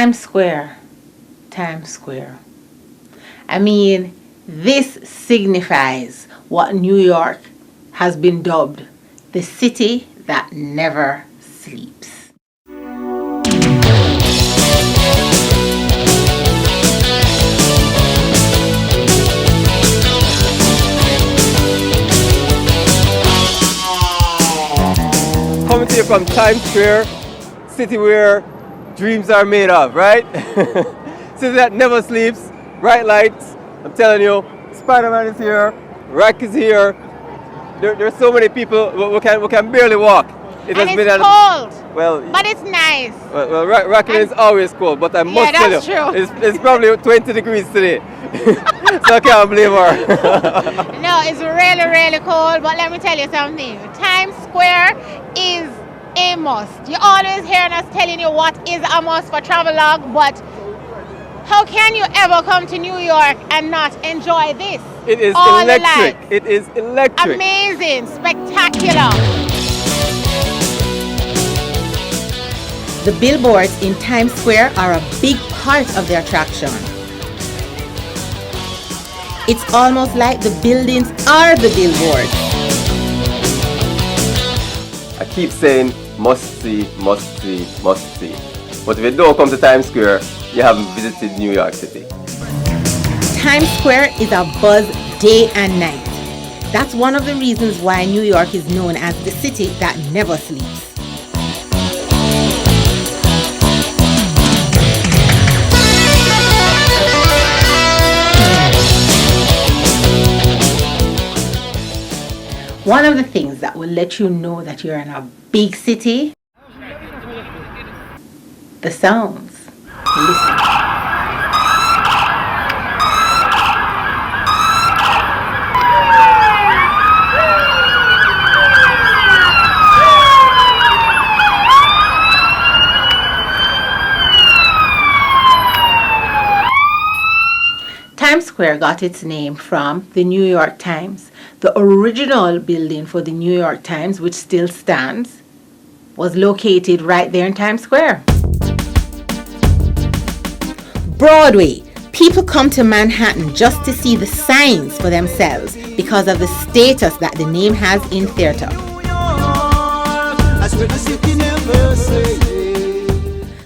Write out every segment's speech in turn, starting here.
Times Square. Times Square. I mean, this signifies what New York has been dubbed the city that never sleeps. Coming to you from Times Square, city where dreams are made of, right? City that never sleeps, bright lights. I'm telling you, Spider-Man is here, Rack is here. There's so many people, we can barely walk. It's cold, well, but it's nice. Well, Racking is always cold, but I must tell you, true. It's probably 20 degrees today. So I can't blame her. No, it's really, really cold, but let me tell you something. Times Square is a must. You always hear us telling you what is a must for Travelogue, but how can you ever come to New York and not enjoy this? It is electric. It is electric. Amazing, spectacular. The billboards in Times Square are a big part of the attraction. It's almost like the buildings are the billboards. I keep saying must see, must see, must see. But if you don't come to Times Square, you haven't visited New York City. Times Square is a buzz day and night. That's one of the reasons why New York is known as the city that never sleeps. One of the things that will let you know that you're in a big city, the sounds. Listen. Times Square got its name from the New York Times. The original building for the New York Times, which still stands, was located right there in Times Square. Broadway. People come to Manhattan just to see the signs for themselves because of the status that the name has in theater.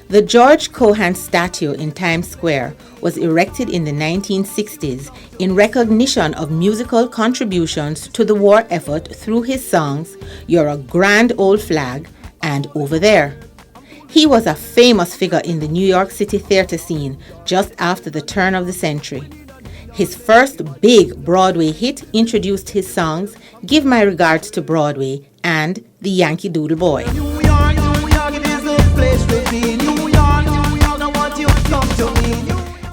The George Cohan statue in Times Square was erected in the 1960s in recognition of musical contributions to the war effort through his songs You're a Grand Old Flag and Over There. He was a famous figure in the New York City theater scene just after the turn of the century. His first big Broadway hit introduced his songs Give My Regards to Broadway and The Yankee Doodle Boy.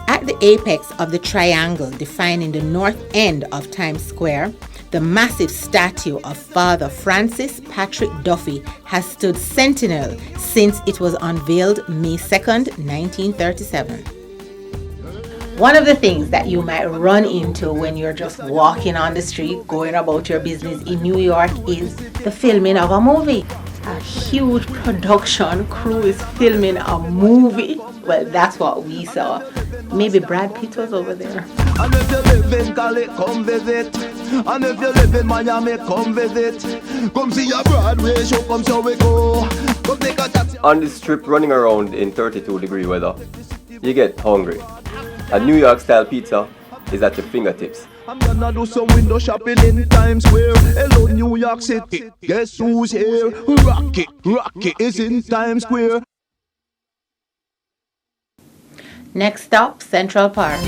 At the apex of the triangle defining the north end of Times Square, the massive statue of Father Francis Patrick Duffy has stood sentinel since it was unveiled May 2nd, 1937. One of the things that you might run into when you're just walking on the street, going about your business in New York is the filming of a movie. A huge production crew is filming a movie. Well, that's what we saw. Maybe Brad Pitt was over there. And if you live in Cali, come visit. And if you live in Miami, come visit. Come see a Broadway show, come so we go. Come take a taxi. On this trip running around in 32-degree weather, you get hungry. A New York style pizza is at your fingertips. I'm gonna do some window shopping in Times Square. Hello, New York City. Guess who's here? Rocky is in Times Square. Next stop, Central Park.